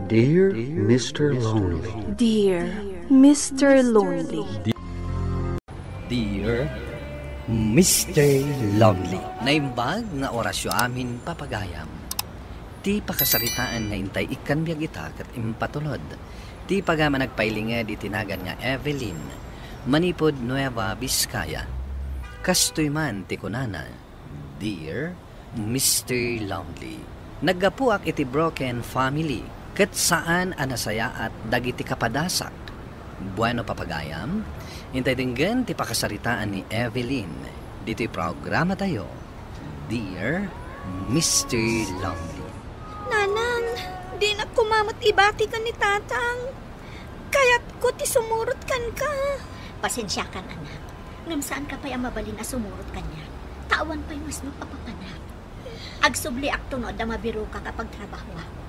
Dear Mr. Lonely. Dear Mr. Lonely. Dear Mr. Lonely. Naimbag nga orasyo amin papagayam. Ti pakasaritaan nga intay ikan biyag ita kat impatulod. Ti pagama nagpailinged itinagan nga Evelyn. Manipod Nueva Vizcaya. Kastoy man ti kunana. Dear Mr. Lonely. Naggapuak iti broken family. Kat saan anasaya at dagiti kapadasak. Bueno papagayam. Intay dinggan ti pakasaritaan ni Evelyn. Dito'y programa tayo. Dear Mr. Lonely. Nanang, di na kumamot ibati ka ni tatang. Kaya't ko ti sumurot kan ka. Pasensya kan, anak. Ngam saan ka pa'y mabalin a sumurot kanya. Tawan pa'y mas mapapapanak. Agsubli akto no da mabiro ka kapag trabaho.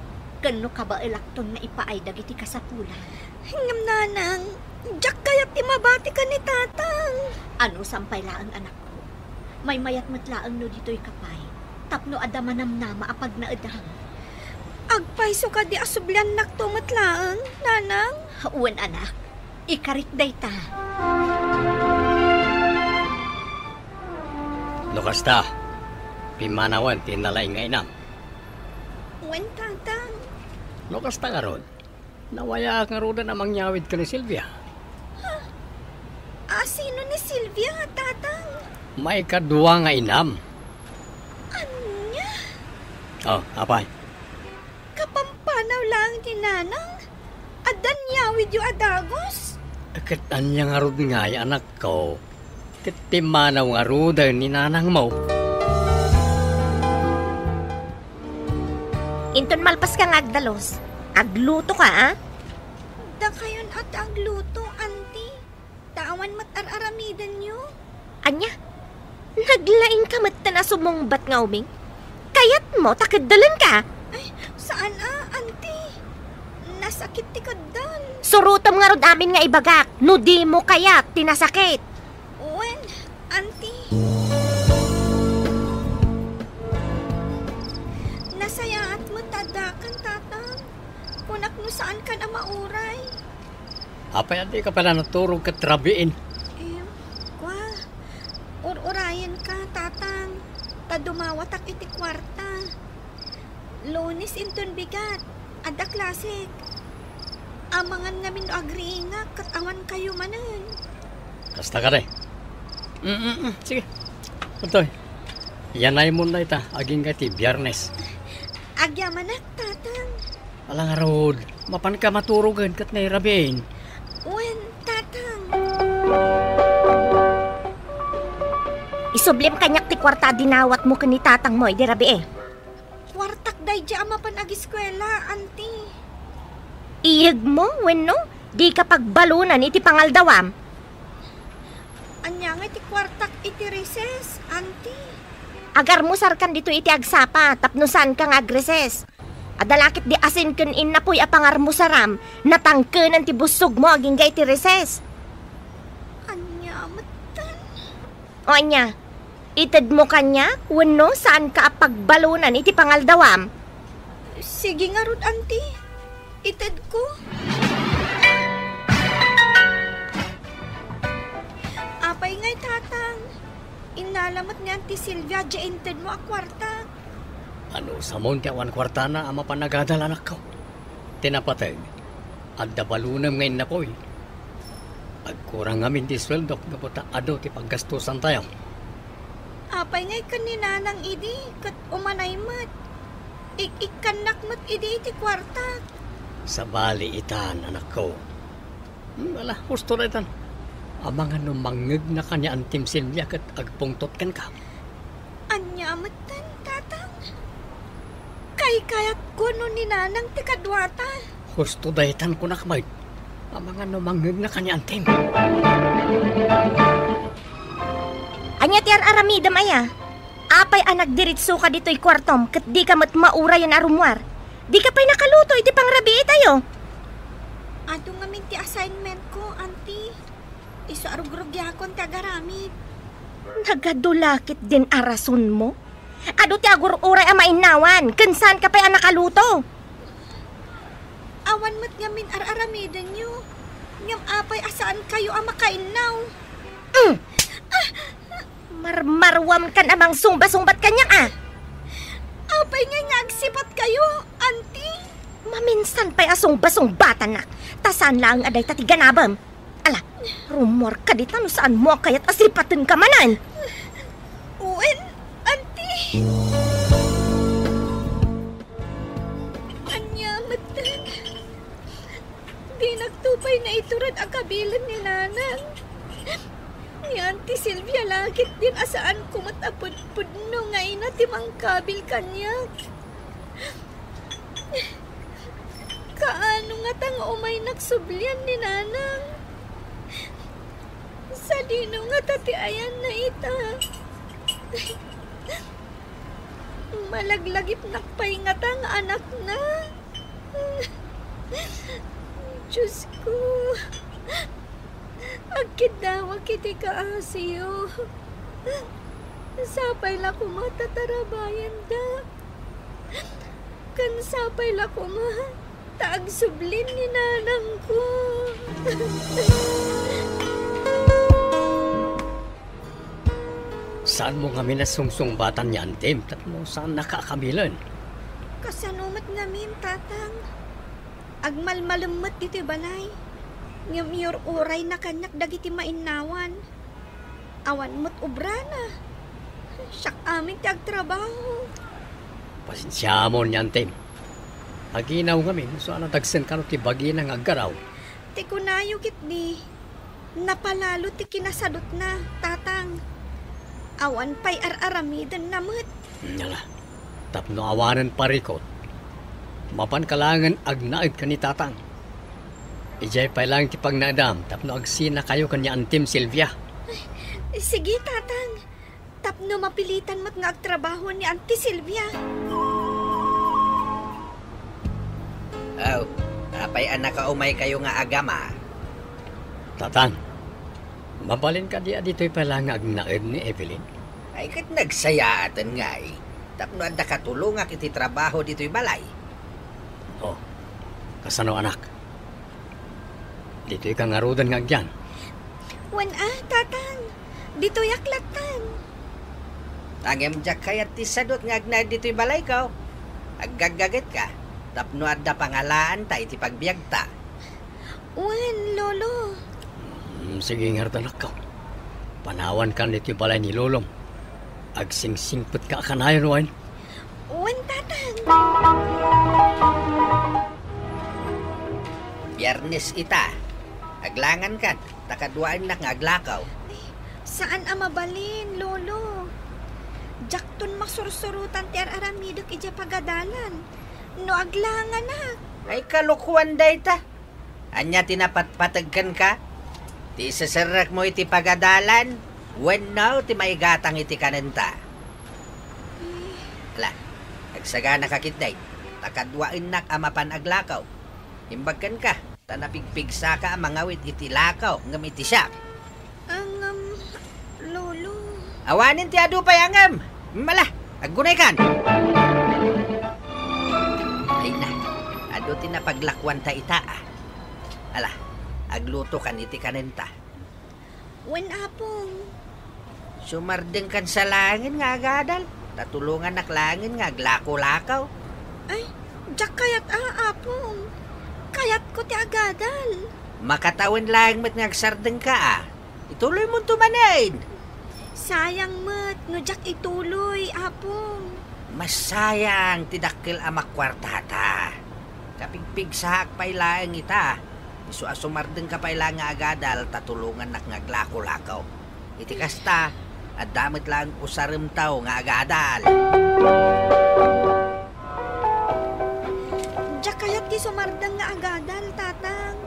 Kano ka ba ilakton na ipaay dagiti kasapulan? Ngam nanang, jak kaya't imabati ka ni tatang. Ano sampay laang anak ko? May mayat matlaang no dito'y kapay. Tapno adamanam nama apag naedang. Agpayso ka di asublan nakto matlaang, nanang? Uwan anak, ikarit day ta. Lukas ta, pimanawan tinalay nga inam. Uwan tatang. Lukas ta karon, nawaya nga roda na mangyawid ka ni Silvia. Sino ni Silvia nga tatang? May kadua nga inam. Anya? Oh, apay? Kapampanaw lang ni nanang? Adan yawid yu adagos? Kat anya nga rod nga ay anak ko. Katimanaw nga roda ni nanang mo. Inton malpas ka nga agdalos. Agluto ka, ah? Da kayon at agluto, auntie. Tawan matar-aramidan nyo. Anya? Naglaing ka na sumungbat nga uming? Kayat mo, takadalan ka? Ay, saan auntie? Nasakit ti kadan. Surutom nga rod amin nga ibagak. No di mo kayat, tinasakit. When, auntie? Nasaya at matadakan, tatang. Kunak no saan ka na mauray. Apay, hindi ka pala naturog katrabiin. Kwa, urayan ka, tatang. Tadumawatak iti kwarta. Lunis inton bigat. Ada klasik. Amangan ngamin agri nga, katawan kayo manan. Kasta ka rin. Sige. Utoy. Yanay mo na ita. Aging kati, biyernes. Agyaman at, tatang. Alang arod. Mapan ka maturugan kat na irabin. Uwan, tatang. Isublim kanyak ti kwarta dinawat mo kani tatang mo, di rabi eh. Kwartak day di amapan ag-eskwela, auntie. Iyag mo, wenno? Di ka pagbalunan iti pangaldawam. Anya nga iti kwartak iti recess, auntie. Agar mo sarkan dito iti agsapa, tapnusan kang agreses. Adalakit di asin ken in na po'y apangar mo saram, natangkenan ti busog mo aging gay ti recess. Anya, matan. O anya, ited mo kanya, wenno saan ka apagbalunan iti pangaldawam? Sige nga rod, auntie. Ited ko. Apay nga'y tatang. Inalamat ni Auntie Silvia, jainted mo a kwarta. Ano, sa monte awan kwartana ama panagadal anak ko. Tinapatag. At dabalunam ngayon na ko'y. Agkurang amin ti sweldo, naputa ado ti paggastusan tayo. Apay nga'y kanina nang idi, kat umanay mat. Ikanak mat idi iti kwarta. Sa bali itan, anak ko. Wala, gusto na itan. Amangan no mangeg na kanya ang Tim Silvia kat agpungtot kan ka. Anya matan, tatang. Kayat ko no ni nanang tikadwata. Gusto dahitan ko nakmay. Amangan no mangeg na kanya ang Tim. Anya ti aramidam aya. Apay anak diritso ka dito'y kwartom kat di ka mat maura yan arumwar. Di ka pa'y nakaluto iti pangrabi tayo. Ado nga min ti assignment ko, auntie. Iso arugrugya kon ti agaramid. Nagadulakit din arason mo? Ado ti agur uray a mainawan, kansan ka pa'y nakaluto? awan mo't ngamin ar-aramidan nyo. Ngam apay asaan kayo ang makainaw. Marmarwam ka namang sumba-sumbat kanya Apay nga agsipat kayo, auntie. Maminsan pa'y asong-basong-batan na. Tasan lang aday tatiganabam. Ala, rumor ka dita no saan mo kaya't asipatin ka manan. Uwen, auntie. Anya, matan. Di nagtupay na iturad ang kabilan ni Nanang. Ni Auntie Sylvia lakit din asaan kumatapod-pud no nga ina timang kabil kanya. Kaano nga tang umay nagsublian ni Nanang? Sa dino nga tati ayan na ita. Malaglagip nakpay nga tang anak na. Diyos ko. Agkid daw kiti kaasiyo. Sapay la kumatatarabayan da. Kan sapay la taag sublin ni Nanang ko. Saan mo kami nasungsung-batan niyan, Tim? Tatlo saan nakakamilan? Kasanumat ngamin, tatang. Agmalmalumot dito'y balay. Ngamiyor uray na kanyak dagiti mainawan. Awan mo't ubrana. Siyak amin ti agtrabaho. Pasensya mo niyan, Tim. Aginaw kami, so dagsen ka no ti bagi ng aggaraw. Ti kunayo kitni. Napalalo ti kinasadot na, tatang. Awan pa'y ar-aramidan namot. Nala, tapno awanan parikot. Mapan kalangan agnaid ka ni tatang. Ijay pa lang ti pagnadam, tapno agsina kayo kanya Antim Sylvia. Sige, tatang. Tapno mapilitan mo't nga agtrabaho ni Auntie Sylvia. Oh, apay anak ka umay kayo nga agama. Tatang, mabalin ka di adito'y pala nga agnaid ni Evelyn. Ay kat nagsayatan nga eh. Tapno adda katulong nga kiti trabaho dito'y balay. Oh, kasano anak? Dito'y kang arudan nga agyan. Wan tatang. Dito'y aklatan. Tangem jak kayat ti sadot nga agna dito'y balay ka. Aggagaget ka. Tapno adda pangalaan ta iti pagbiagta. Wan, lolo. Sige nga anak ka. Panawan ka nito'y balay ni Lolong. Agsingsingpot ka kanayon, Wan. Wan, tatang. Biyernes ita. Aglangan ka. Takaduaan na nga aglakaw. Saan ang mabalin, lolo? Jakton masursurutan ti ar-aramidok ija pagadalan. No aglangan na. Ay kalukuan day ta. Anya tinapatpatagkan ka. Ti sasarak mo iti pagadalan. When now ti maigatang iti kanenta. Ala, agsagana kakitday. Takadwain nak amapan aglakaw. Imbagkan ka. Tanapigpigsa ka ang mangawit iti lakaw ngam iti siya. Ang, lolo. Awanin ti adu payangam. Mala, aggunay kan. Ay na, adu ti napaglakwan ta ita. Ala, agluto kan iti kanenta. Wen apong. Sumardeng kan sa langin nga agadal. Tatulungan nak langin nga aglako-lakaw. Ay, jak kayat apong. Kayat ko ti agadal. Makatawan lang mat nga agsardeng ka Ituloy mo tumanain. Sayang mat, no jak ituloy, apong. Mas sayang tidakil amak kwartata. Kapigpig sa hakpay lang ita. Isu asumardeng ka pay lang nga agadal, tatulungan nak nga aglako-lakaw. Iti kasta, at damit lang usarem tao nga agadal. Kayat ti sumardang nga agadal, tatang.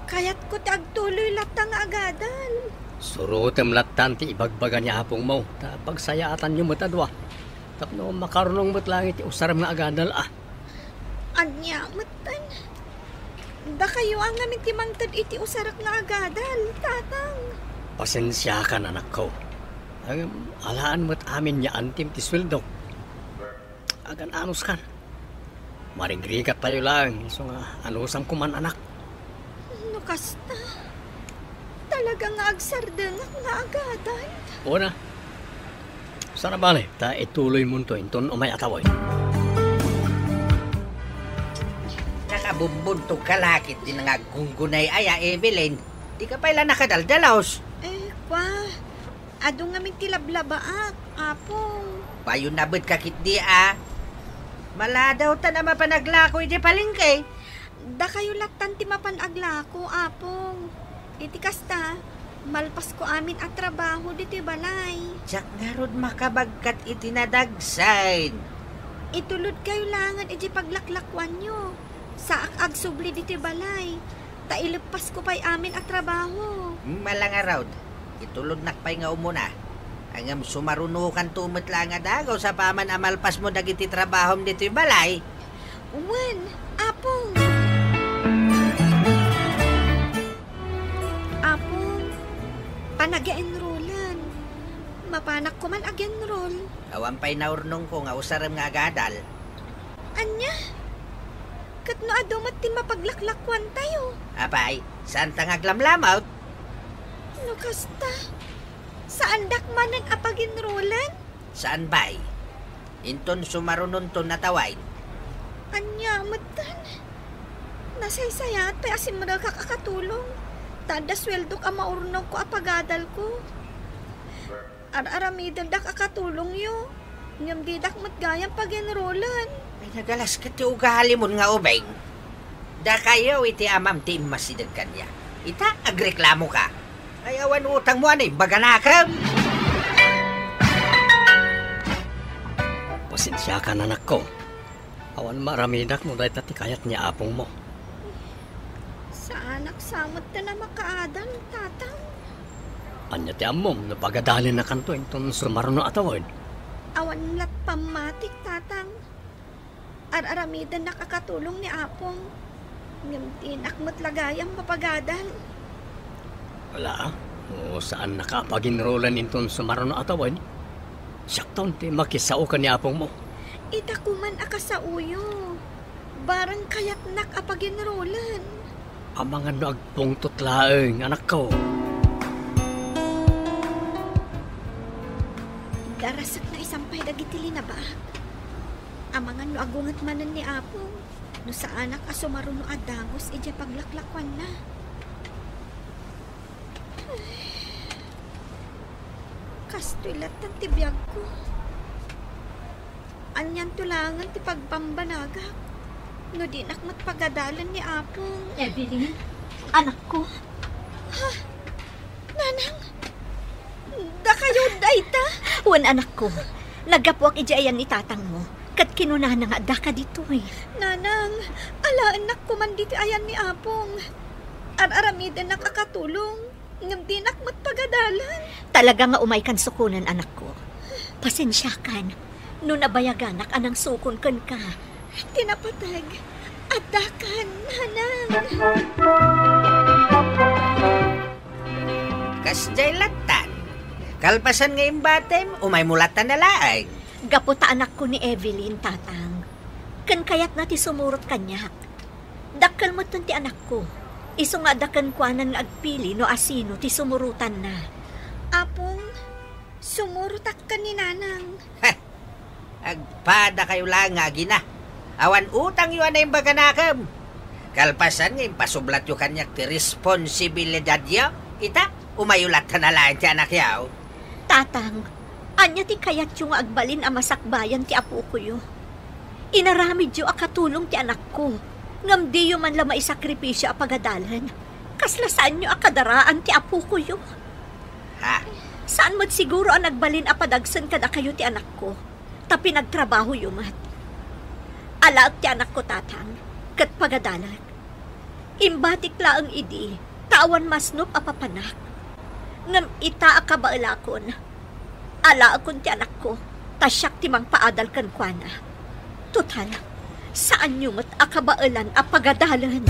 Kayat ko ti agtuloy latang nga agadal. Surutem latan ti ibagbagan niya hapong mo. Ta pagsayaatan niyo matadwa. Tapno makarunong mo't lang iti usaram nga agadal Anya, matan. Da kayo ang ngamin ti mangtad iti usarak nga agadal, tatang. Pasensya ka na anak ko. Alaan mo't amin niya antim ti sweldo. Agan anos kan. Marigrigat tayo lang. So nga, alusam ko man anak. No kasta. Talaga nga agsardengak nga agadan. Una, sana bale, ta ituloy mo to, inton umay atawoy. Nakabumbunto ka lakit din nga gunggunay aya, Evelyn. Di ka pala nakadaldalaos. Kwa, adong ngamin tilablabaak, apong. Payon nabot kakit di Mala daw ta na mapanaglakoy di palingkay. Da kayo latan ti mapanaglako, apong. Iti kasta, malpas ko amin at trabaho dito balay. Tsak nga rod makabagkat itinadagsain. Itulod kayo langan iti paglaklakwan nyo. Sa agsubli dito balay. Tailipas ko pa'y amin at trabaho. Malanga raud. Itulod nakpay nga umuna. Angam sumarunukan tumot lang nga dagaw sa paman amalpas mo dagiti trabahom dito balay. Uwan, apong. Apong, panag-enrollan. Mapanak ko man ag-enroll. Awan pa'y naurnong ko nga usaram nga agadal. Anya? Katno adumat ti mapaglaklakwan tayo. Apay, saan tang aglamlamaw? No kasta, saan dakmanan apag-enrollan? Saan bay? Inton sumarunon to natawain. Anya, matan. Nasaysayat pa asin mo kakakatulong. Tada sweldo ka maurnong ko apagadal ko. Ar-aramidal da kakatulong yo. Ngam didak matgayang pag-enrollan. Ay nagalas ka ti ugali mo nga ubeng. Da kayo iti amam ti masidag kanya. Ita, agreklamo ka. Ay awan utang mo anay, baganakam. Pasensya ka na anak ko. Awan maramidak mo dahil tati kayat niya apong mo. Sa anak samot na makaadal, tatang. Anya ti amom, napagadalin na kanto inton sumaruno atawad. Awan lat pamatik, tatang. Ar-aramidan nakakatulong ni apong. Ngam tinakmat lagayang mapagadal. Wala, o saan nakapag-enrollan inton sumaruno atawad? Sakton ti makisao ka ni apong mo. Itakuman aka sa uyo. Barang kayat nakapag-enrollan. Ang mga nagpungtot laeng, anak ko. Darasak na isampay dagitili na ba? Ang mga agungat manan ni apong. No sa anak asumaruno adagos, ija paglaklakwan na. Kastulat ng tibiyag ko. Anyan tulangan ti pagpambanagak. No di nakmat pagadalan ni apong. Evelyn, anak ko. Ha? Nanang? Da kayo dayta? Wan anak ko. Nagapwak ijayan ni tatang mo. Kat kinuna na nga da ka dito eh. Nanang, alaan nak ko man dito ayan ni apong. Ar-aramidan nakakatulong. Ngam di nakmat pagadalan. Talaga nga umay kan sukunan anak ko. Pasensya kan. No nabayaganak anang sukon kan ka. Tinapatag. Adakan, nanang. Kasjay latan. Kalpasan nga imbatem, umay mulatan na laeng. Gaputa anak ko ni Evelyn, tatang. Kan kayat na ti sumurot kanyak. Dakal mo ti anak ko. Iso nga dakan kwanan nga agpili no asino ti sumurutan na. Apong, sumurutak ka ni nanang. Agpada kayo lang nga gina. Awan utang yun na yung baganakam. Kalpasan nga impasublat yung kanyak ti responsibilidad yaw. Ita, umayulat ka na lang ti anak yaw. Tatang, anya ti kayat yung agbalin ang masakbayan ti apo ko yo. Inaramid yung akatulong ti anak ko. Ngam di yung man lamay sakripisyo apagadalan. Kasla saan nyo akadaraan ti apo ko yo. Ha? Saan mo't siguro ang nagbalin apadagsan kada kayo ti anak ko? Tapi nagtrabaho yung mat. Alaot ti anak ko, tatang, kat pagadalan. Imbatik laang idi, tawan masnop apapanak. Ngam ita akabailakon. Alaakon ti anak ko, tasyak ti mang paadal kan kwana. Total, saan nyo mat akabailan apagadalan?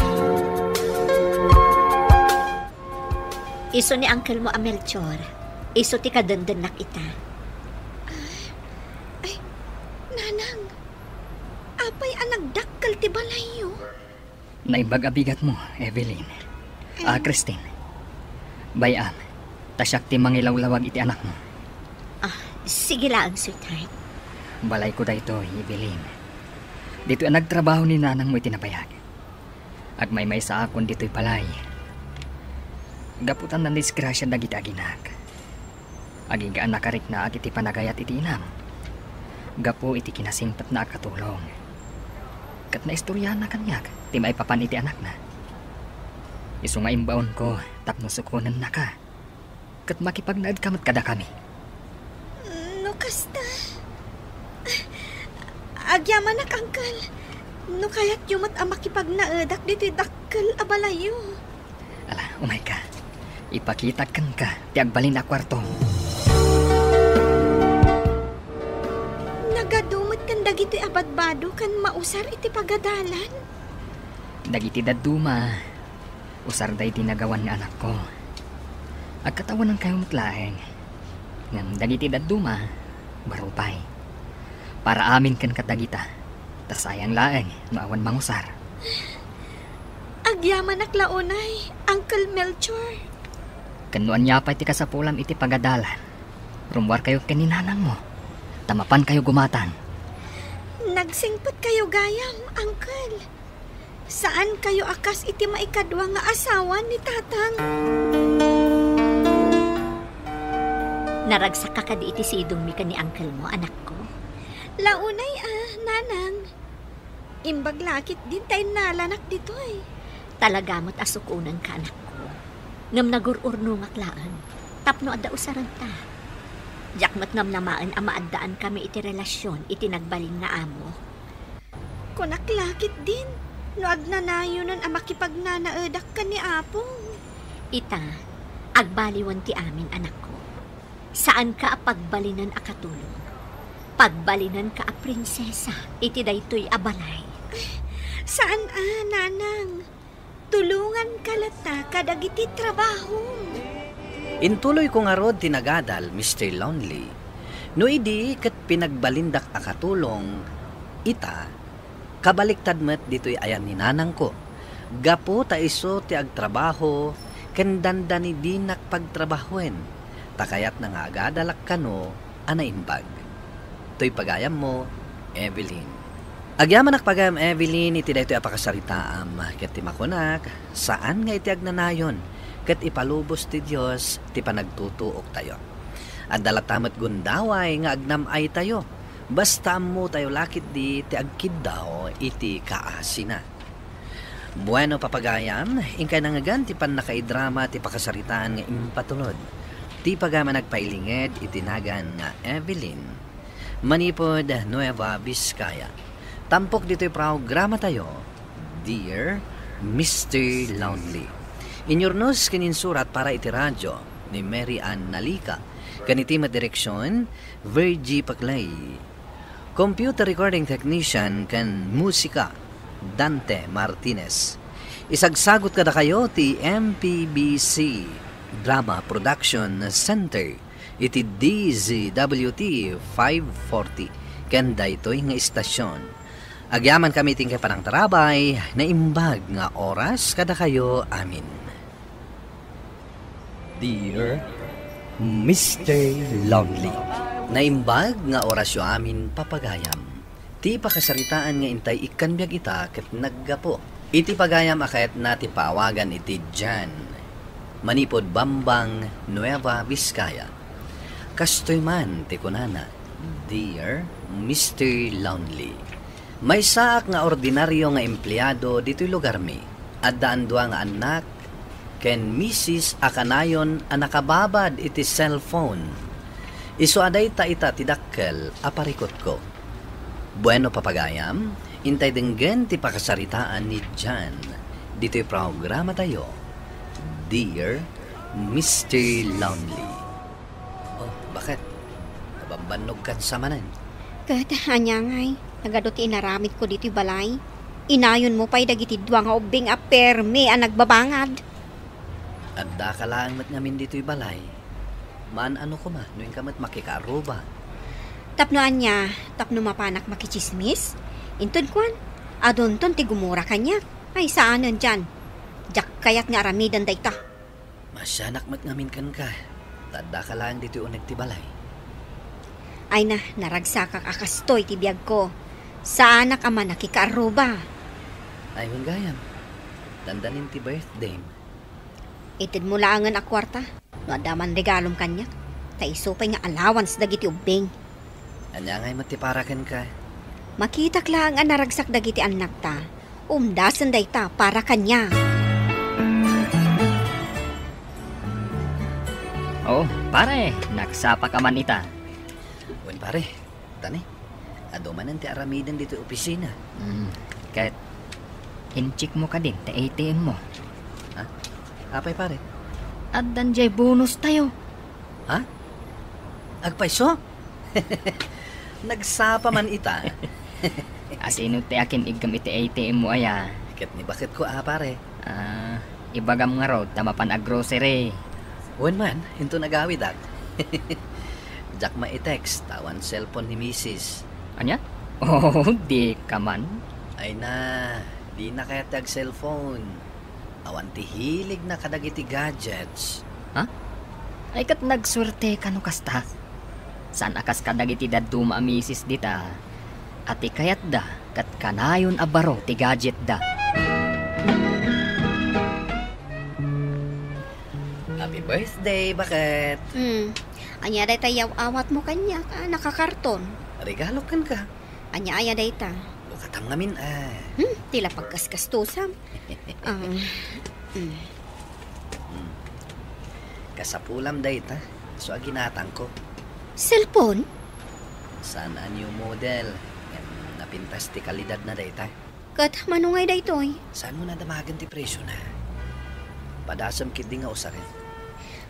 Iso ni Uncle mo Amelchor, iso ti kadandanak ita. Nanang, pa'y anagdakkel ti balayo. Naimbag abigat mo, Evelyn. Christine. Bayam, tasyak ti mangilawlawag iti anak mo. Sige lang, sweetheart. Balay ko dayto, Evelyn. Dito ang nagtrabaho ni nanang mo itinapayag. Ag may sa akon dito'y balay. Gaputan ng disgrasya na kita aginak. Agigaan nakarik na ag iti panagayat iti inam. Gapo iti kinasingpat na akatulong. Kat na istorya na kanyak, ti maipapan iti anak na. Isu nga imbaon ko, tapno sukunan na ka. Kat makipagnaad kamat kada kami. No, kasta. Agyaman nak, angkal. No, kaya't yumat ang makipagnaadak dito dakkel abalayo. Ala, umay ka. Ipakita kan ka, ti agbalin na kwarto. Nagadumot kan dagiti abadbado kan mausar iti pagadalan. Dagiti daduma, usar day tinagawan nga anak ko. Agkatawan ng kayo matlaeng. Ngam dagiti daduma, barupay. Para amin kan katagita, tasayang laeng, maawan mangusar. Agyaman nak launay, Uncle Melchor. Kanuan niya pa iti kasapulam iti pagadalan. Rumwar kayo kaninanang mo. Tamapan kayo gumatan. Nagsingpot kayo gayam, Uncle. Saan kayo akas iti maikadwa nga asawa ni tatang? Naragsak ka kadi iti sidong mi ka ni Uncle mo, anak ko. Launay nanang. Imbag lakit din tayo nalanak dito eh. Talagamot asukunan ka, anak ko. Ngam nagururno ngaklaan. Tapno adda usaran ta. Jakmat ngam namaan amaadaan kami iti relasyon iti nagbalin nga amo. Kunaklakit din. No agnanayonan ang makipagnanaedak ka ni Apong. Ita, agbaliwan ti amin, anak ko. Saan ka pagbalinan a katulong? Pagbalinan ka a prinsesa, iti daytoy abalay. Saan nanang? Tulungan ka lata kadagiti trabaho. Intuloy ko nga rod tinagadal, Mr. Lonely. No idi kat pinagbalindak a katulong, ita, kabaliktad met dito'y ayan ni nanang ko. Gapo ta iso ti agtrabaho, kandanda ni dinak pagtrabahoen. Takayat na nga agadalak kano, anaimbag. To'y pagayam mo, Evelyn. Agyaman pagayam, Evelyn, iti daytoy apakasaritaam. Ket ti makunak, saan nga iti agnanayon? Ket ipalubos ti Diyos, ti panagtutuok tayo. At dalatamat gundaway nga agnamay tayo. Basta mo tayo lakit di ti agkid daw iti kaasina. Bueno papagayam, ingkay nangagan ti pan nakaidrama ti pakasaritaan nga impatulod. Ti pagama nagpailinged itinagan nga Evelyn. Manipod, Nueva Vizcaya. Tampok dito'y programa tayo, Dear Mr. Lonely. Inyornos kininsurat para iti radyo ni Mary Ann Nalika. Kanitimat direksyon, Virgie Paclay. Computer recording technician kan musika, Dante Martinez. Isagsagot kada kayo ti MPBC Drama Production Center. Iti DZWT 540. Kanda ito'y nga istasyon. Agyaman kami tingkay panang tarabay na imbag nga oras kada kayo amin. Dear Mr. Lonely. Naimbag nga orasyo amin papagayam. Ti pakasaritaan nga intay ikanbyag ita ket naggapo. Iti pagayam akayat nati paawagan iti Jan. Manipod Bambang, Nueva Vizcaya. Kastoy man ti kunana, Dear Mr. Lonely. May saak nga ordinaryo nga empleyado dito'y lugar mi. At daan dua nga anak ken Mrs. Akanayon a nakababad iti cellphone. Isu aday ta ita tidakkel aparikot ko. Bueno papagayam, intay denggen ti pakasaritaan ni Jan. Dito'y programa tayo, Dear Mr. Lonely. Oh, bakit? Nabambanog kat sa manan. Kat, anyangay, nagadoti inaramit ko dito'y balay. Inayon mo pa'y dagiti dua nga ubing a permi a nagbabangad. At dakalaan mat ngamin dito'y balay. Man ano ko ma, nuing kamat makikaruba. Tapnoan niya, tapno mapanak makichismis, Intod kwan, adon ton ti gumura kanya. Ay saanan dyan. Jak kayat nga aramidan day ta. Masyanak mat ngamin kan ka. Tadda ka lang dito unag ti balay. Ay na, naragsakak akastoy ti biyag ko. Saan ka man nakikaaruba? Ay, hunggayam. Dandanin ti birthday. Itid mo laangan a kwarta. No adaman regalom kanya. Ta isupay nga allowance dagiti ubing. Anya ngay matiparakan ka. Makitak lang ang naragsak dagiti anak ta. Umdasan day ta para kanya. Oh, pare, nagsapa ka man ita. Wen pare, tani. Ado man ang ti aramidan dito opisina. Kahit inchik mo ka din, ta ATM mo. Ha? Apay pare? At danjay bonus tayo. Ha? Agpaiso? Nagsapa man ita. Asino ti akin igam iti ATM mo aya. Kat ni bakit ko pare? Ibagam nga road, tamapan a grocery. Wen man, into nagawid ak. Jak ma-text, tawan cellphone ni Mrs. Anya? Oh, di ka man. Ay na, di na kaya tag cellphone. Awan ti hilig na kadagiti gadgets. Ay kat nagswerte ka no kasta. Saan akas kadagiti daduma misis dita. Ati kayat da, kat kanayon abaro ti gadget da. Happy birthday, bakit? Anya day tayaw awat mo kanya ka nakakarton. Regalo kan ka. Anya aya day ta. Bukatang ngamin Tila pagkaskastusam. Kasapulam day ta. So aginatang ko. Cellphone? Sana new model. Yan, napintas ti kalidad na day ta. Kat manungay day toy. Saan mo na damagan ti presyo na? Padasam kid di nga usarin.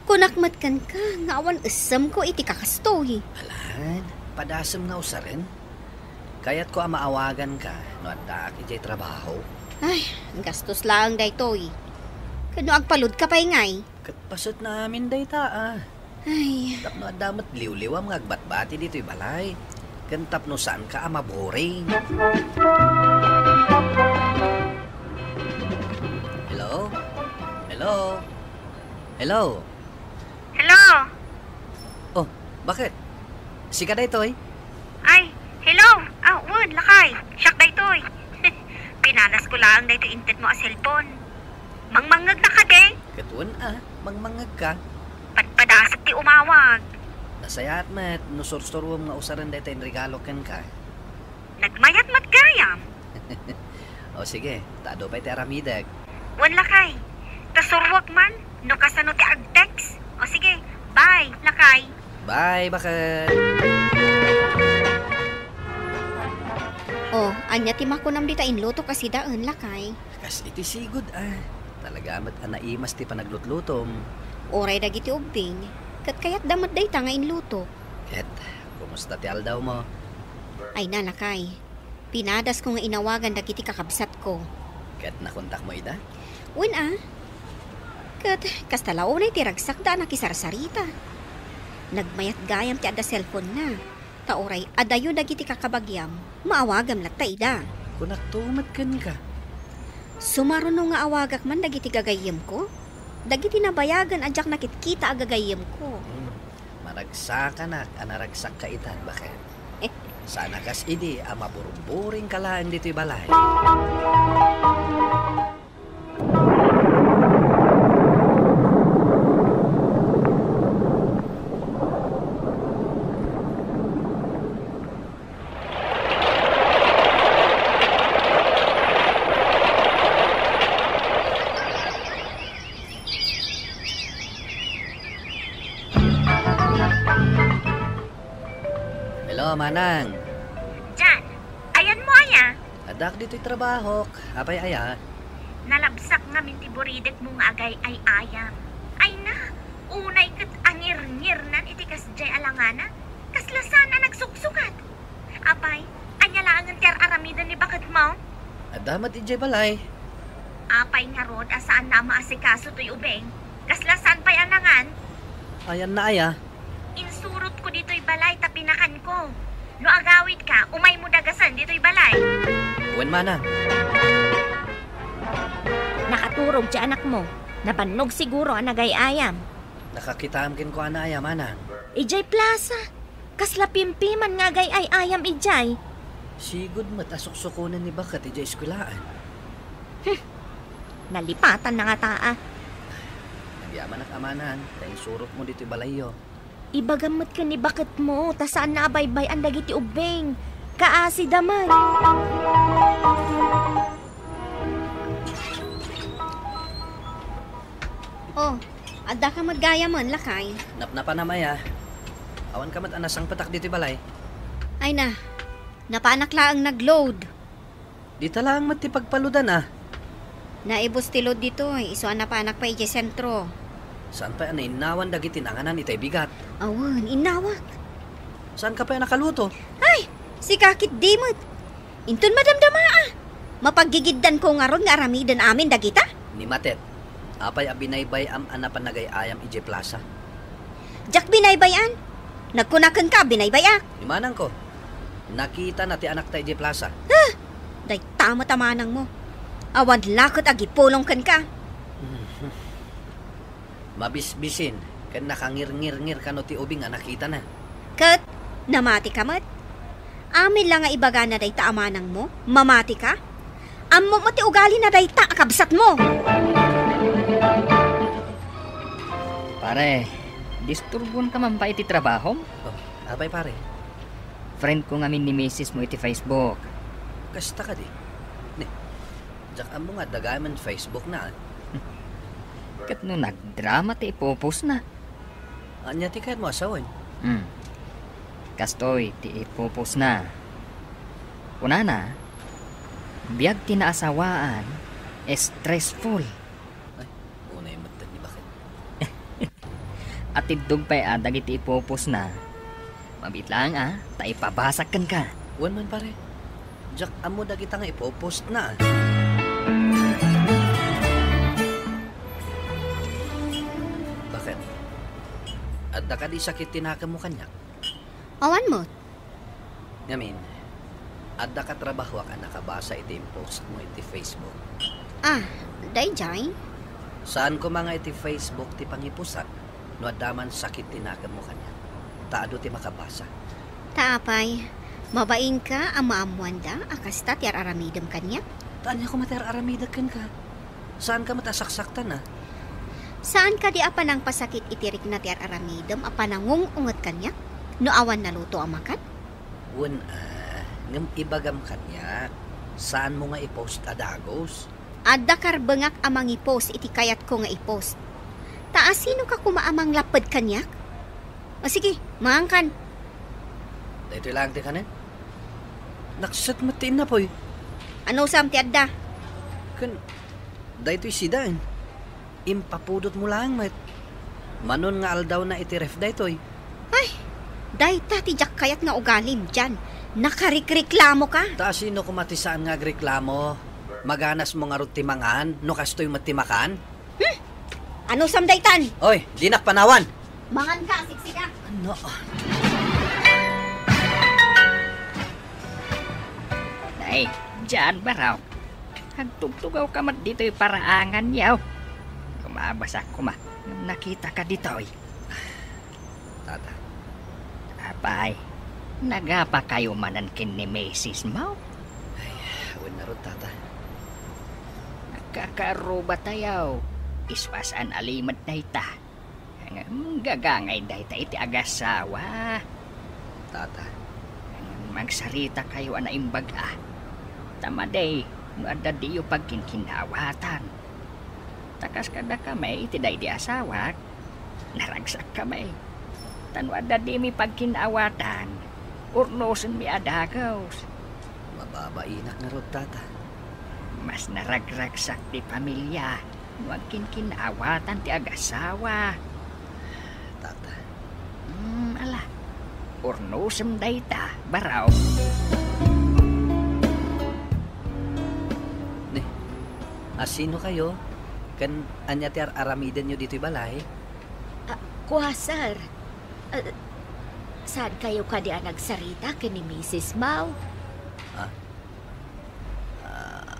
Kunakmat kan ka, ngawan isam ko iti kakastoy. Alan, padasam nga usarin. Kaya't ko maawagan ka, no at daak ijay trabaho. Ay, gastos lang day toy. Kano agpalud ka pa ingay? Katpasot namin day ta Ay, Tapno at damat liw-liw ang agbat-bati dito'y balay. Kantap no saan ka maboring. Hello? Hello? Hello? Hello? Oh, bakit? Sika day to'y? Ay, hello? Wood, lakay. Siyak day to'y. Pinanas ko lang day to intet mo a cellphone. Mangmangag na ka, de. Katuan mangmangag ka. Padpadasat ti umawag. Nasayat mat, no sorsorwam nga usaran day tayong regalo kan ka. Nagmayat matgayam. O sige, tado pa'y ti aramidag. Wan lakay. Tasurwag man, no kasano ti agtext. O sige, bye, lakay. Bye, bakit? oh, anya ti makunam di ta inluto kasi daan lakay. Kas iti sigod Talaga mat naimas ti panaglutlutom. Oray dagiti ubing. Kat kayat damat day ta nga inluto. Ket, kumusta ti aldaw mo? Ay na lakay. Pinadas ko nga inawagan dagiti kakabsat ko. Ket nakontak mo ida? Wen Kat kastalaw na iti ragsak da nakisarsarita. Nagmayat gayam ti adda cellphone na. Taoray adayo dagiti kakabagyam. Maawagam lat ta ida. Kunak tumat kan ka. Sumaruno nga awagak man dagiti gagayem ko. Dagiti nabayagan adyak nakitkita agagayem ko. Maragsakan anaragsak ka itan, bakit? Sana kas idi maburburing kalaan dito'y balay. Hello, Manang. Jan, ayan mo aya. Adak dito'y trabaho. Apay aya. Nalabsak nga mintiburidet mo nga agay ay ayam. Ay na, unay kat angir-ngir nan iti kasjay alangana. Kaslasana nagsuksukat. Apay, anya lang ang tiar aramidan ni bakit mo? Adamat ijay balay. Apay nga rod asaan na maasikaso to'y ubeng. Kaslasan pa'y anangan. Ayan na aya. Insurot ko dito'y balay tapinakan ko. No agawid ka, umay mo dagasan dito'y balay. Uwan manang. Nakaturog ti anak mo. Nabannog siguro ang nagayayam. Nakakitamkin ko anaya manang. Ijay plaza. Kasla pimpiman nga gayayayam ijay. Sigud matasok-sukunan ni Bakat ija eskulaan. Nalipatan na nga taa. Nagyaman ak amanan, dahil surot mo dito'y balayo. Ibagamot ka ni bakit mo, ta saan na abaybay ang dagiti ubeng. Kaasi daman. Oh, adda ka maggaya man, lakay. Napnapa na maya. Awan ka mat anasang patak dito'y balay. Ay na, napanak lang nag-load. Di talang mat ti pagpaludan ah. Naibos ti load dito, isuan na panak pa ije sentro. Saan pa na inawan dagiti nanganan itay bigat? Awan, inawak. Saan ka pa nakaluto? Ay, si kakit dimot. Intun madamdama ah. Mapaggigiddan ko nga ron nga aramidan amin dagita. Ni Matet, apay abinaybay am anapan nagayayam ije plaza. Jak binaybayan. Nagkunakan ka, binaybayak. Ni manang ko, nakita na ti anak ta ije plaza. Day tama-tamanang mo. Awan lakot agi pulong kan ka. Mabisbisin, kan nakangir-ngir-ngir ka no ti ubing nga nakita na. Kat, namati ka mat. Amin lang nga ibaga na day taamanang mo. Mamati ka. Amo mo ti ugali na day ta akabsat mo. Pare, disturbon ka man pa iti trabaho? Oh, apay pare, Friend ko ngamin ni Mrs. mo iti Facebook. kasta ka di. Ne, jak amo nga dagaman Facebook na. Kat no nagdrama ti ipopost na. Anya ti kahit mo asawan. Kastoy ti ipopost na. Una na, biyag tinaasawaan, stressful. Ay, unay matan ni Bakit. At idog pa dagiti ipopost na. Mabit lang ta ipabasakan ka. Wan man pare, jak amo dagita nga ipopost na. Bakit? Adda ka di sakit tinaka mo kanyak. Awan mo. Ngamin, adda ka trabaho ka nakabasa iti post mo iti Facebook. Ah, day jay. Saan ko mga iti Facebook ti pangipusan, no adaman sakit tinaka mo kanya. Taado ti makabasa. Taapay, mabain ka ang maamuanda akasta ti aramidem kanya. Tanya ko mater aramidag kan ka. Saan ka matasaksaktan na? Saan ka di apanang pasakit itirik na ti aramidem apanangung unget kanya? No awan naluto ang makan? Wan ngam ibagam kanya. Saan mo nga i-post adagos? Adda karbengak amang i-post iti kayat ko nga i-post. Taas sino ka kumaamang lapad kanyak? O sige, maangkan. Dito lang ti kanan. Naksat matin na po'y. Ano sam ti adda? Kan, dito'y sidan. Impapudot mo lang, mat. Manon nga aldaw na iti ref dito'y. Ay, day ti jak kayat nga ugalim dyan. Nakarikreklamo ka. Ta sino kumatisaan nga agreklamo? Maganas mo nga rutimangan, no kastoy matimakan? Ano sam daytan? Oy, dinak panawan! Mangan ka, siksika. Ano? Ay, dyan ba raw? Hagtugtugaw ka mat dito'y paraangan yaw. Kumabasa ko ma. Nakita ka dito'y. Tata, Apay, nagapa kayo manan kin ni Mrs. Mau? awan na ro, tata. Nakakaruba tayaw. Iswasan alimad na ita. Gagangay na ita iti agasawa. Tata, Magsarita kayo ana imbag Tamaday, madadiyo pagkinkinawatan. Takas kada kamay iti day di asawak. Naragsak kamay. Tanwada di mi pagkinawatan. Urnosen mi adagaws. mababainak na ro, tata. Mas naragragsak di pamilya. Huwag kinkinawatan ti agasawa. Tata, Ala. Urnosem dayta, baraw. asino kayo? Kan anya ti aramiden nyo dito'y balay? Kuhasar. Saan kayo ka diyan nagsarita kini Mrs. Mau?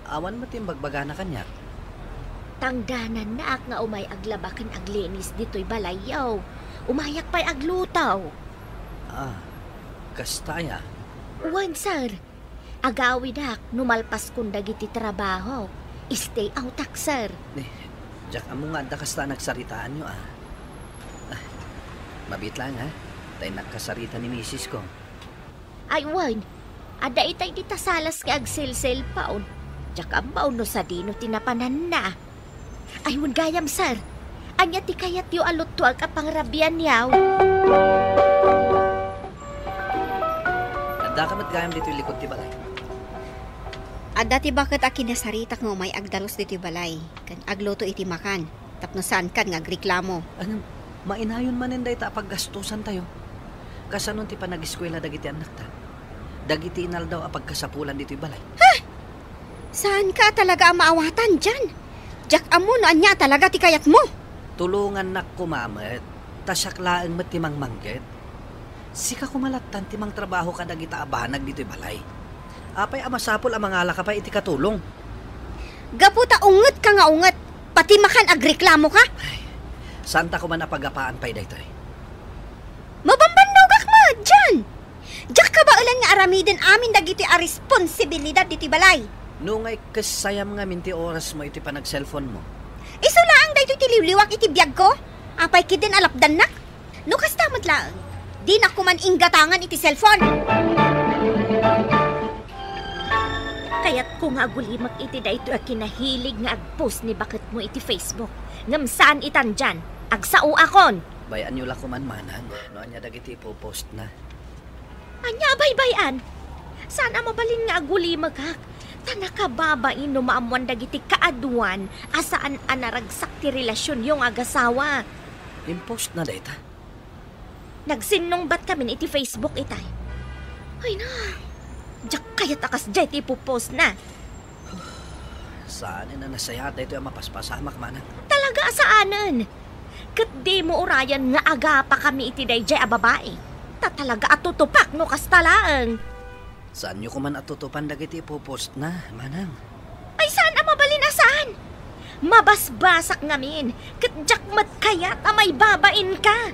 Awan mo timbagbaga na kanya. Tangdanan na nga umay aglabakan aglinis dito'y balayaw. Umayak pa'y aglutaw. Kastaya. Uwan, sir. Agawi dak, numalpas kung dagiti trabaho. Stay out, sir. Jack, amo nga da kasta nagsaritaan nyo, Mabit lang, ha? Tayo nagkasarita ni misis ko. Ay, Uwan. Ada itay dita salas ka agsil-sel paon. Jack, ambaw no sa dino tinapanan na. Ay, Uwan gayam, sir. Anya ti kayat yu alot tuag ka pangrabian yaw. Ada ka matgayam dito yung likod ti balay. Ada ti bakit akin nasarita nga may agdalos dito balay. Kan agluto iti makan. Tapno saan kan nga agreklamo. Anong, mainayon manin da ita paggastusan tayo. Kasanon ti panag-eskwela dagiti anak ta. Dagiti inal daw apagkasapulan dito yung balay. Ha? Saan ka talaga ang maawatan dyan? Jack amo no anya talaga ti kayat mo. Tulungan nak kumamet. Tasyaklaang matimang manggit. Sika kumalatan timang trabaho ka dagita abanag dito yung balay. Apay amasapol ang mga alaka pa iti katulong. Gaputa unget ka nga unget. Pati makan agreklamo ka. Ay, santa ko man napagapaan pa'y daytoy. Mabambandaw kak ma, dyan. Diyak ka ba ulan nga aramidin amin dagiti a responsibilidad diti balay? Nungay kasayam nga minti oras mo iti panag-cellphone mo. Iso laang dayto iti liwliwak iti biyag ko. Apay kidin alapdan nak. No kastamat lang. Di na kuman inggatangan iti cellphone. Kaya't kung agulimak iti dayto a kinahilig nga agpost ni bakit mo iti Facebook. Ngam saan itan dyan? Agsao akon. Bayan nyo la kuman manang. No anya dagiti ipopost na. Anya baybayan. Sana mabalin nga agulimag hak. Tanakababain no maamuan dagiti kaaduan asaan anaragsak ti relasyon yung agasawa. Impost na dayta. Nagsinong bat kami iti Facebook itay. Ay na. Diyak kayat akas jay ti ipopost na. Saan na nasaya dayto yung mapaspasamak manang. Talaga asaanan. Kat di mo urayan nga aga pa kami iti dayjay a babae. Talaga atutupak no kastalaan. Saan nyo kuman atutupan dagiti ipopost na, manang? Ay saan ang mabalin asaan? Mabasbasak ngamin. Katjak mat kayat amay babain ka.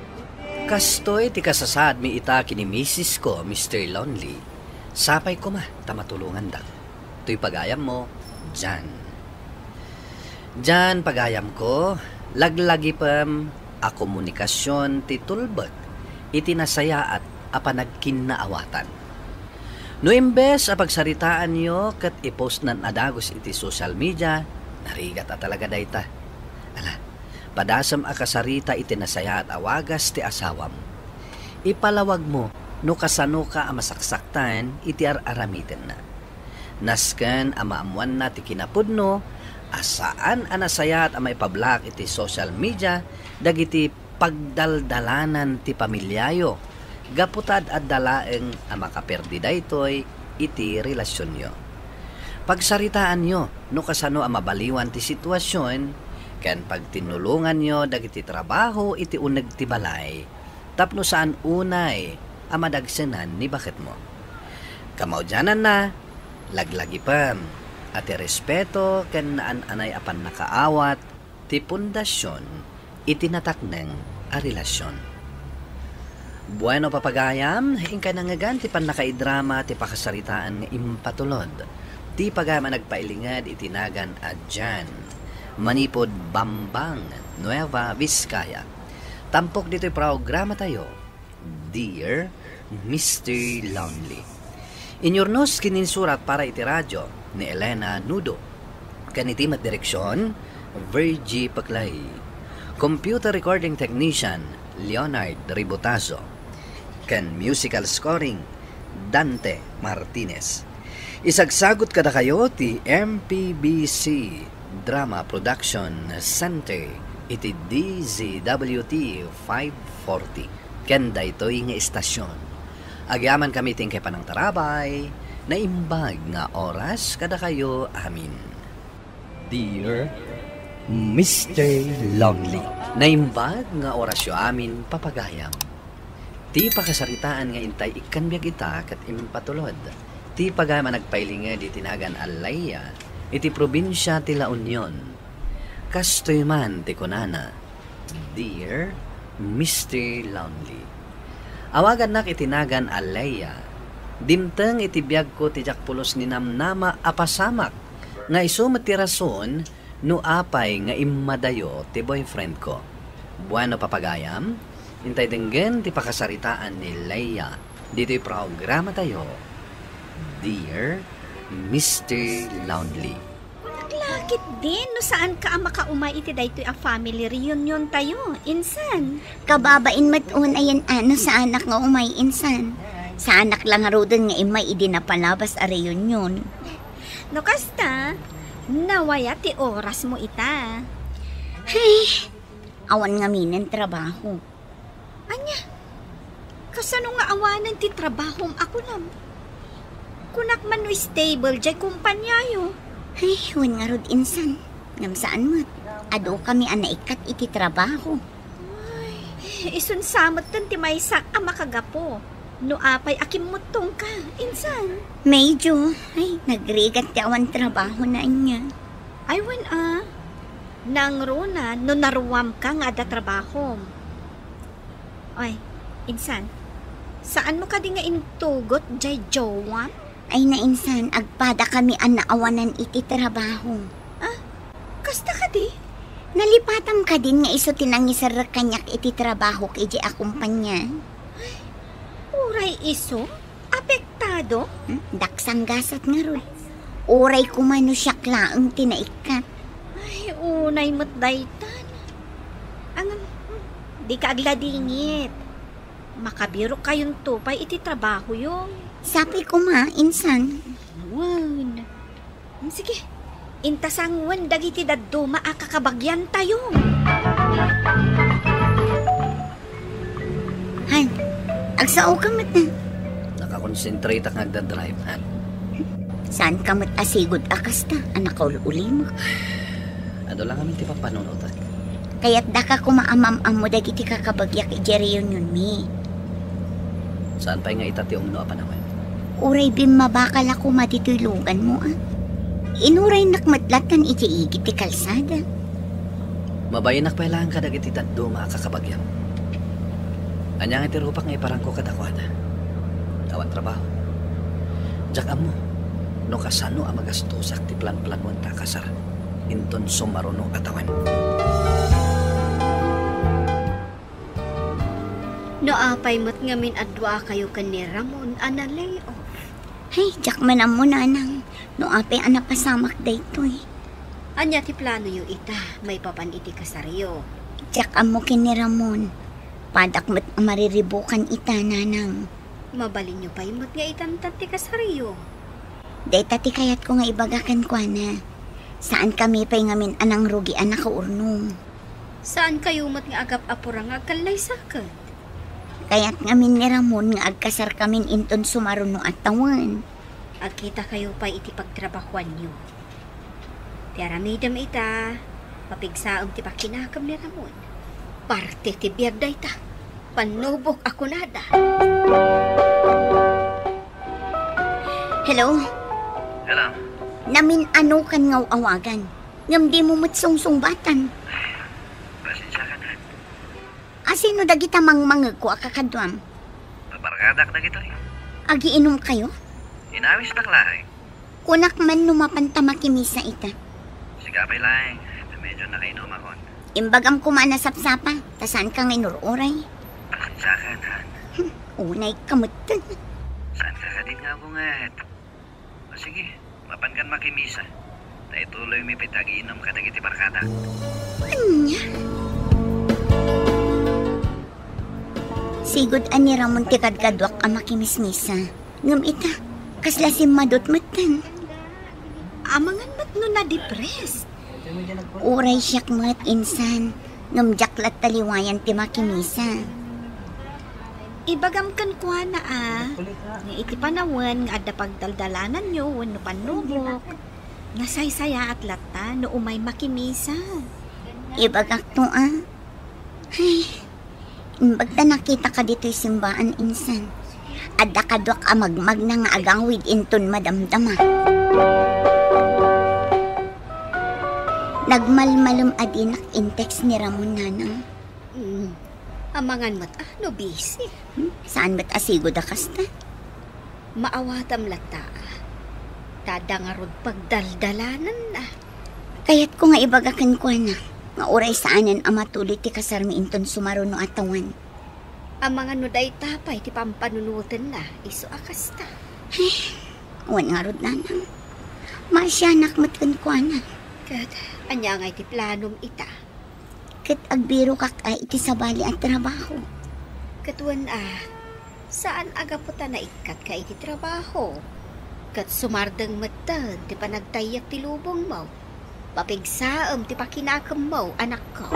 Kastoy ti kasasad mi itaki ni misis ko, Mr. Lonely. Sapay ko ma, tamatulungan da. To'y pagayam mo, dyan. Dyan pagayam ko, laglagi pam a komunikasyon ti tulbet. Itinasaya at apanagkinaawatan. No imbes a pagsaritaan nyo kat ipost nan adagos iti social media, narigat a talaga dayta. Ala, padasam a kasarita itinasaya at awagas ti asawam. Ipalawag mo no kasano ka a masaksaktan iti aramiten na. Nasken a maamuan na ti kinapudno, asaan a nasaya at a may pablak iti social media, dagiti pagdaldalanan ti pamilyayo, gaputad at dalaeng ang makaperdi daytoy iti relasyon nyo. Pagsaritaan nyo, no kasano ang mabaliwan ti sitwasyon, ken pagtinulungan nyo dagiti trabaho iti uneg ti balay, tapno saan unay ang madagsenan ni bakit mo. Kamaudyanan na, laglagi pam, at respeto ken naan anay apan nakaawat ti pundasyon itinatakneng a relasyon. Bueno papagayam, ingka nangagan ti pan nakaidrama ti pakasaritaan nga impatulod. Ti pagama nagpailingad itinagan adyan. Manipod Bambang, Nueva Vizcaya. Tampok dito'y programa tayo, Dear Mr. Lonely. Inyornos kininsurat para iti radyo ni Elena Nudo. Kanitimat direksyon, Virgie Paclay. Computer recording technician, Leonard Ribotazo. Ken musical scoring, Dante Martinez. Isagsagot kada kayo ti MPBC Drama Production Center iti DZWT 540. Ken daytoy nga istasyon. Agyaman kami tingke panang tarabay na imbag nga oras kada kayo amin. Dear Mr. Lonely. Naimbag nga orasyo amin papagayam. Ti pakasaritaan nga intay ikanbyag ita kat impatulod. Ti pagama nagpailinga di tinagan Alaya, iti probinsya ti La Union. Kastoy man ti kunana, Dear Mr. Lonely. Awagan nak itinagan Alaya, dimteng itibiyag ko ti jakpulos ni namnama apasamak, nga isumat ti rason no apay nga imadayo ti boyfriend ko. Buano papagayam, intay denggen ti pakasaritaan ni Leia, dito'y programa tayo, Dear Mr. Lonely. Naglakit din, no saan ka ang makaumay iti daytoy a family reunion tayo, insan. Kababain matun ayan ano sa anak nga umay insan. Sa anak lang harudan nga imay idi na palabas a reunion. No kasta, nawaya ti oras mo ita. Hey, awan nga minen trabaho. Anya, kasano nga awanan ti trabahom ako nam? Kunak man no stable jay kumpanyayo. Ay, huwag nga rod insan. Ngam saan mo't, ado kami anaikat iti trabaho. Ay, isunsamot tan ti maysa ang makagapo. No apay akimutong ka, insan. Medyo, ay, nagrigat ti awan trabaho na niya. Ay, wan nang rona, no naruwam ka nga ada trabaho. Ay, insan, saan mo ka di nga intugot jay jowa? Ay na insan, agpada kami ang naawanan iti trabaho. Ah, kasta ka di? Nalipatam ka din nga iso tinangisar kanyak iti trabaho kay di akumpanya. Ay, uray iso? Apektado? Daksang gasat nga ron. Uray kumano siya klaang tinaikat. Ay, unay mo't daytan. Ang, di ka agladingit. Makabiro kayong tupay iti trabaho yung. Sabi ko ma, insan. Wan. Sige, intasang wan dagiti daddo maakakabagyan tayo. Han, agsao ka mat na. Nakakonsentrate ang nagdadrive, han. Saan ka mat asigod akas ta, anak ka uli mo? Ado lang kami ti papanunutan. Kaya't da ka kumaamam-am mo dagiti kakabagyak ijereyon yun mi. Saan pa nga itati umno pa naman? Uray bimabakal ako matitulugan mo ah. Inuray nakmatlatan iti igit ti kalsada. Mabayin nakpailangan ka dagiti daddo makakabagyam. Anyang iti rupak nga iparangko kadakwada. Awan trabaho. Jakam mo, no kasano ang magastusak ti plan-planuan ta kasar. Inton sumaruno atawan. No apay mo't ngamin adwa kayo ni Ramon ana layoff. Hey, jak manam mo nanang. No apay anapasamak daytoy. Anya ti plano yu ita, may papan iti kasaryo. Jak amo kini Ramon. Padak mo't mariribukan ita nanang. Mabalin nyo pa imot nga itantat ti kasaryo. Deta ti kayat ko nga ibagakan ko na. Saan kami pa'y ngamin anang rugi anak kaurnong. Saan kayo mat nga agap apurang agkalay sakit? Kaya't ngamin ni Ramon nga agkasar kamin inton sumaruno at tawan. Agkita kayo pa iti pagtrabahuan nyo. Tiaramidam ita, papigsaam ti pakinakam ni Ramon. Parte ti biyagda ita, panubok ako nada. Hello? Hello? Namin ano kan ngaw awagan. Ngam di mo matsong-sungbatan. Pasensya ka na. Asino dagita mangmangag ko akakadwam? Pabarkadak na gito eh. Agiinom kayo? Inawis na klay. Kunak man numapanta makimisa ita. Sigapay lang. Medyo nakainom ako. Imbagam kumana sapsapa, tasan ka ngay nururay. Pasensya ka na. Unay kamutan. Saan ka ka din nga bungat? O sige, mapan kan makimisa. Tayo tuloy may pitag-iinom ka dagiti barkada. Anya? Sigod ani Ramon ti kadkadwak ang makimismisa. Ngam ita, kasla si madot matan. Amangan mat no na-depressed. Uray siyak mat insan. Ngam jaklat taliwayan ti makimisa. Ibagam kan kwa na nga iti panawan nga adda pagdaldalanan nyo wano panubok. Nga saysaya at lata no umay makimisa. Ibagak to Ay, Imbagta nakita ka dito'y simbaan, insan. Adda kadwak amagmag na nga agang with inton madamdama. Nagmalmalum adinak intex ni Ramon nanang. Amangan mat no busy. Saan ba't asigo da kasta? Maawatam lata. Tadangarod pagdaldalanan na. Kaya't ko nga ibagakan ko na. Nga oray saanan ang matuloy ti kasarmi inton sumaro no atawan. Amangan no day tapay ti pampanunutan na. Iso akasta. Wan nga rod nanang. Masyanak matkan ko na. Kat, anya nga iti planom ita. Kat agbiro kak ay iti sabali at trabaho. Katuan saan agaputa na ikat ka iti trabaho? Kat sumardang matan ti panagtayak ti lubong mo. Papigsaam ti pakinakam mo, anak ko.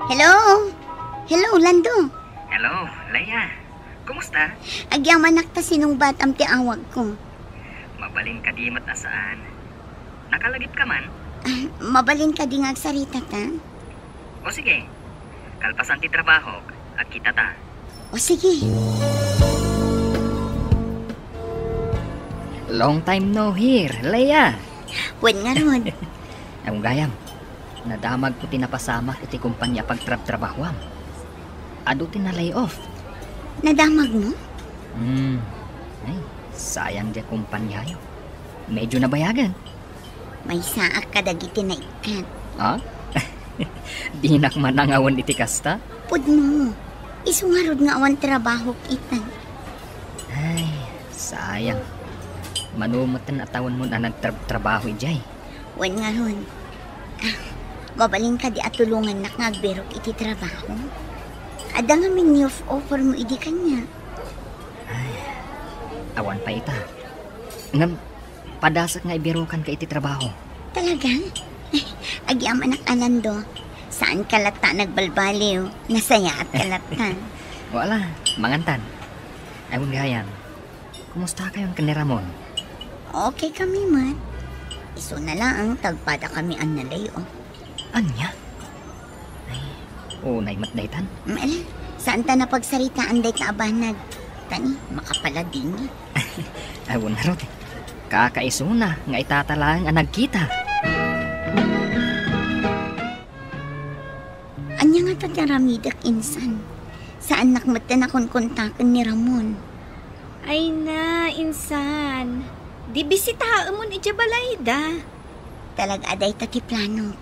Hello? Hello, Lando. Hello, Leia. Kumusta? Agyang manakta sinong batam ti awag ko. Mabalin ka di matasaan. Nakalagip ka man? Mabalin ka di nga agsarita ta? O sige, kalpasan ti trabaho, agkita ta. O sige. Long time no hear, Leia. Wan nga ron. Ang gayam, nadamag ko tinapasama ko ti kumpanya pagtrab-trabahwam. Ado ti na lay off. Nadamag mo? Ay, sayang di kumpanya yo. Medyo nabayagan. May saak kadagiti na ikat. Ha? Di nakmanangawan iti kasta? Pudno. Isungarod nga awan trabaho kita. Ay, sayang. Manumatan atawan mo na nagtrabaho ijay. Wan nga ron. Mabaling ka di atulungan na ngagberok iti trabaho. Ada nga mini of offer mo idi kanya. Ay, awan pa ita. Ngam, padasak nga ibirukan ka iti trabaho. Talaga? Agyam anak Alando. Saan kalata nagbalbaliw? Nasaya at kalatan. Wala, mangantan. Ayun gayan. Kumusta kayong ni Ramon? Okay kami man. Iso na lang tagpada kami ang nalayo. Anya? Ay, unay matdaytan. Mal, saan ta napagsaritaan day kaabanag? Tani, makapala din ni. Ayun na rod. Kakaiso na nga itatalang ang nagkita. Anya nga tataramidak insan. Saan nakmatan akong kontakan ni Ramon? Ay na, insan. Di bisitahaan mo ni Jabalayda. Talaga aday tati plano.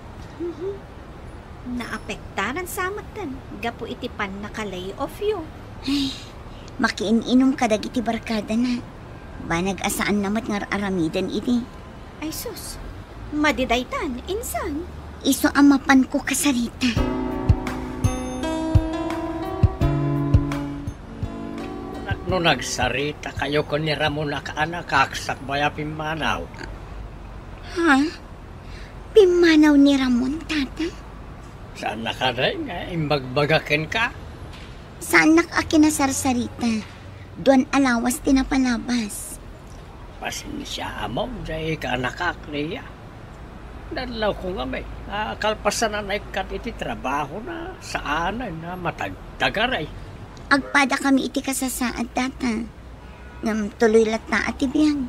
Naapektaran sa matan. Gapo itipan na kalay off yo. Ay, makiin-inom kadag iti barkada na. Ba nag-asaan namat nga aramidan iti. Ay sus, madidaytan, insan. Iso amapan ko kasarita. No nagsarita kayo ko ni Ramon na kaanak kaksak baya pimanaw. Ha? Pimanaw ni Ramon, tata? Saan na ka rin nga imbagbagakin ka? Saan nakakinasarsarita? Doon alawas tinapalabas. Pasensya mo, dahil ka nakakliya. Dalaw ko nga may kalpasan na naikat iti trabaho na saan na matagtagaray. Agpada kami iti kasasaad, tata. Ngam tuloy lata at ibiyag.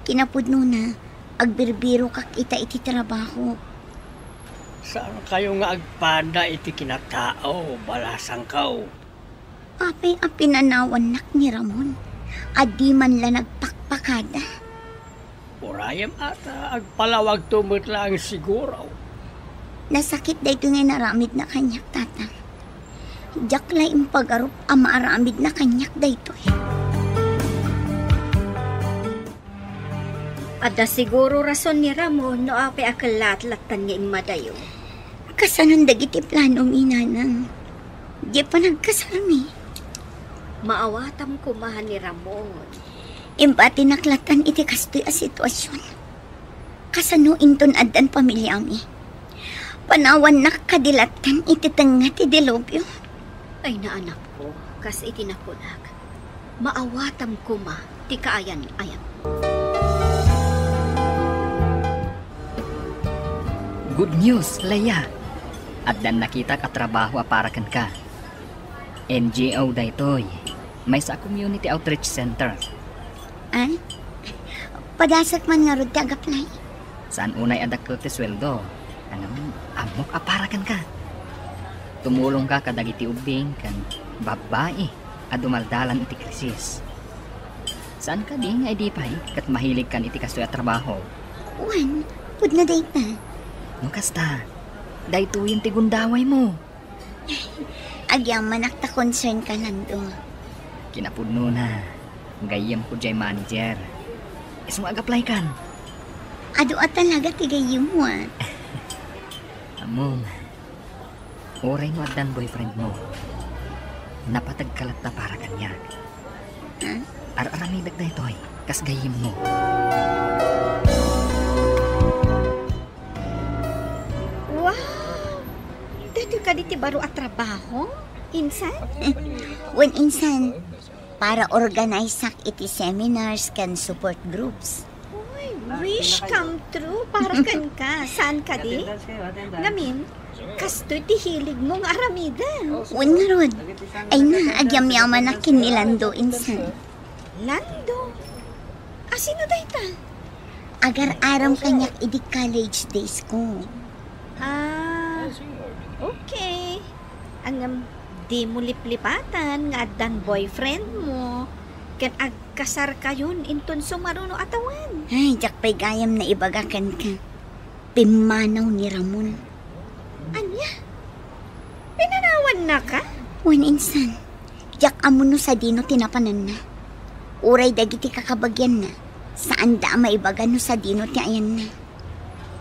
Kinapudno na, agbirbiro kak ita iti trabaho. Saan kayo nga agpada iti kinatao, balasang kao? Apay ang pinanawan nak ni Ramon. Adi man la nagpakpakada. Urayam ata, agpalawag tumot lang siguro. Nasakit dahito nga naramid na kanyak, tata. Diyak la impagarup ang maaramid na kanyak dahito. Ada siguro rason ni Ramon no ape akalat-latan nga imadayo. Kasanon dagiti planong inanang. Di pa nagkasarmi. Maawatam kumahan ni Ramon. Imbati naklatan iti kastoy a sitwasyon. Kasano inton addan pamilyami. Panawan nakadilatan iti tanga ti dilobyo. Ay na anak ko, kas itinapunag. Maawatam kuma, ti kaayan-ayan. Good news, Leia. At dan nakita ka trabaho para kan ka. NGO daytoy. May sa community outreach center. Ay? Padasak man nga rod tagaplay. Saan unay adak ko ti sweldo? Amok aparakan ka. Tumulong ka kadagiti ubing kan babae at dumaldalan iti krisis. Saan ka di nga di pa'y kat mahilig kan iti kastoy at trabaho? Juan, pud na day ta. No kasta, dayto yung tigundaway mo. Agyang manakta concern ka nando. Kinapudno na, gayam ko jay manager. Isong ag-apply kan. Ado at talaga tigayim mo Among, oray mo at dan boyfriend mo. Napatagkalat na para kanya. Huh? Ar-aramidag na ito'y, kas gayim mo. Wow! Dito ka diti baro at trabaho? Insan? When insan, para organize sak iti seminars can support groups. Uy, wish come true para kan ka. Saan ka di? Ngamin, kasto ti hilig mong aramidan. When nga rod, ay na agyam yaman na kinilando insan. Lando? Sino dayta? Agar-aram kanyak idi college days ko. Okay. Ang di mo liplipatan nga dan boyfriend mo. Kan agkasar kayon inton sumaruno atawan. Ay, jak pa'y gayam na ibagakan ka. Pimanaw ni Ramon. Anya? Pinanawan na ka? When insan, jak amuno sa dino tinapanan na. Uray dagiti kakabagyan na. Saan da maibagan no sa dino ti ayan na.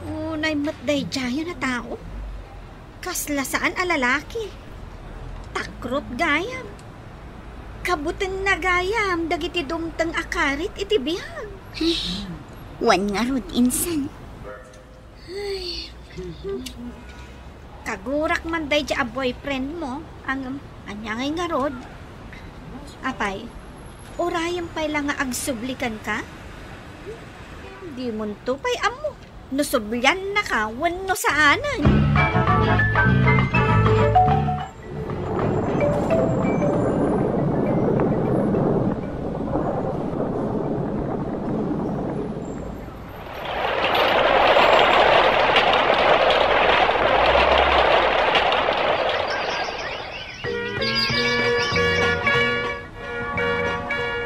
Unay matday jaya na tao. Kasla saan alalaki. Takrot gayam. Kabutan na gayam dagiti dumtang akarit iti biyag. Wan nga rod insan. Kagurak man day a boyfriend mo ang anyangay nga rod. Apay, orayam pay lang nga agsublikan ka? Di mo to pay amo. Nusublyan na ka, wano saanan.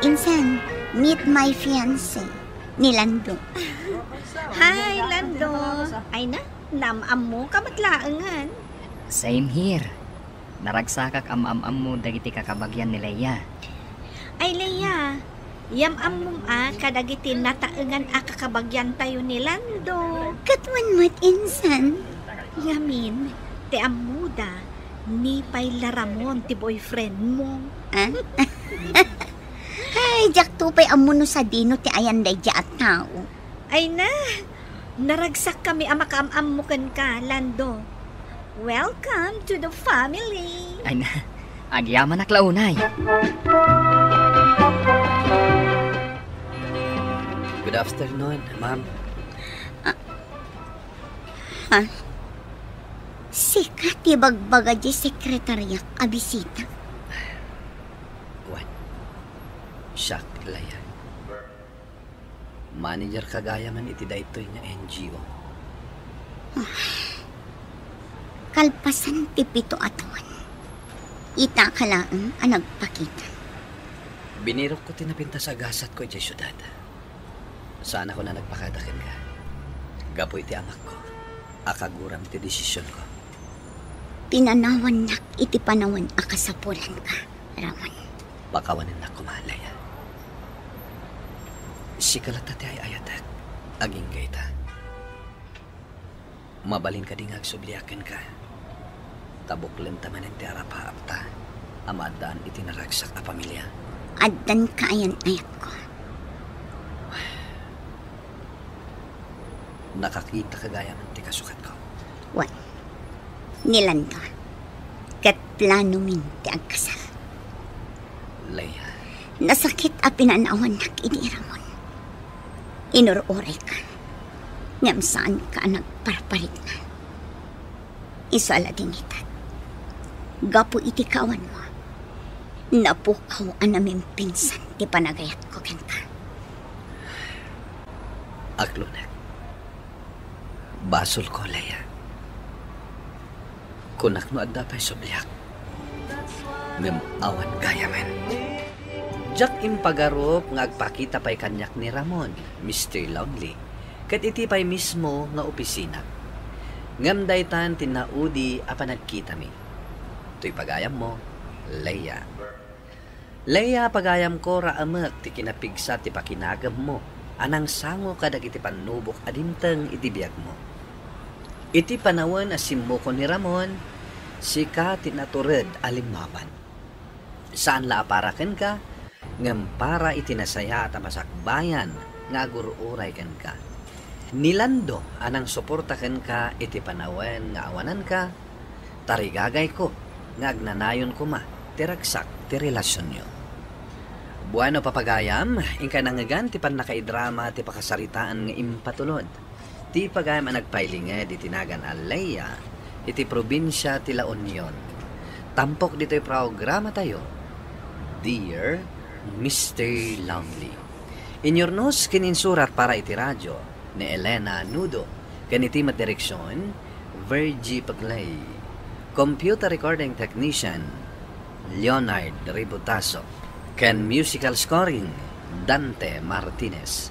Insan, meet my fiancé, ni Lando. Hi, Lando. Ay na, namam mo kamatlaangan. Same here. Naragsakak am-am mo dagiti kakabagyan ni Leia. Ay, Leia, yam-am mo kadagiti nataangan kakabagyan tayo ni Lando. Katwan mo't insan. Yamin, te amuda, ni pay laramon ti boyfriend mo. Ay, jak tupay amuno sa dino ti ayan day at tao. Ay na, naragsak kami amakam-am mo kan ka, Lando. Welcome to the family. Ay na, agyaman na klaunay. Good afternoon, ma'am. Sikat ti bagbaga di sekretaryak a bisita. What? Siak, Leia. Manager kagaya man iti daytoy nga NGO. Kalpasan ti pito atawan. Ita ka lang ang nagpakita. Binirok ko tinapinta sa gasat ko di syudad. Sana ko na nagpakadakin ka. Gapoy ti amak ko. Akaguram ti desisyon ko. Pinanawan nak iti panawan akasapulan ka, Ramon. Pakawanin na kumalaya. Si kalata ti ay ayatak. Aging gaita. Mabalin ka ding agsubliakin ka. Tabuklen taman ti arapa-apta. Amadaan iti naragsak a pamilya. Addan ka ayan ayak ko. Nakakita kagaya man ti kasukat ko. Wan, nilando. Kat plano min ti agkasal. Leia. Nasakit a pinanawan nak ini Ramon. Inururay ka. Ngam saan ka nagparparit na. Isala din itat. Gapo iti kawan mo. Napukaw ang naming pinsan ti panagayat ko ken ka. Aglunek. Basol ko, Leia. Kunak no adda pa'y subliak. Ngam awan gaya man. Jak impagarup nga agpakita pa'y kanyak ni Ramon, Mr. Longley. Kat iti pa'y mismo nga opisina. Ngam daytan tinaudi apa nagkita mi. To'y pagayam mo, Leia. Leia, pagayam ko raamak ti kinapigsa ti pakinagam mo. Anang sango kadag iti panubok adimteng iti biyag mo. Iti panawan asimmo ko ni Ramon, sika tinatured alimapan. Saan la aparaken ka, ngam para itinasaya at masakbayan nga agururay ken ka. Nilando anang suportaken ka iti panawan nga awanan ka, tarigagay ko nga agnanayon ko ma, tiragsak ti relasyon nyo. Buano papagayam, ingka nangagan ti pan nakaidrama ti pakasaritaan nga impatulod. Ti pagayam ang nagpailinged iti tinagan a Leia, iti probinsya ti La Union. Tampok dito'y programa tayo, Dear Mr. Longley. Inyornos kininsurat para iti radyo ni Elena Nudo, kaniti direksyon, Virgie Paglay. Computer recording technician, Leonard Ributaso. Ken musical scoring, Dante Martinez.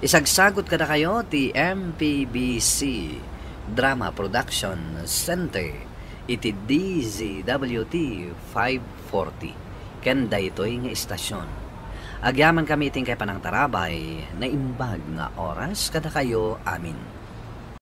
Isagsagot kada kayo ti MPBC Drama Production Center iti DZWT 540 ken daytoy nga istasyon. Agyaman kami iting kay panang tarabay na imbag nga oras kada kayo amin.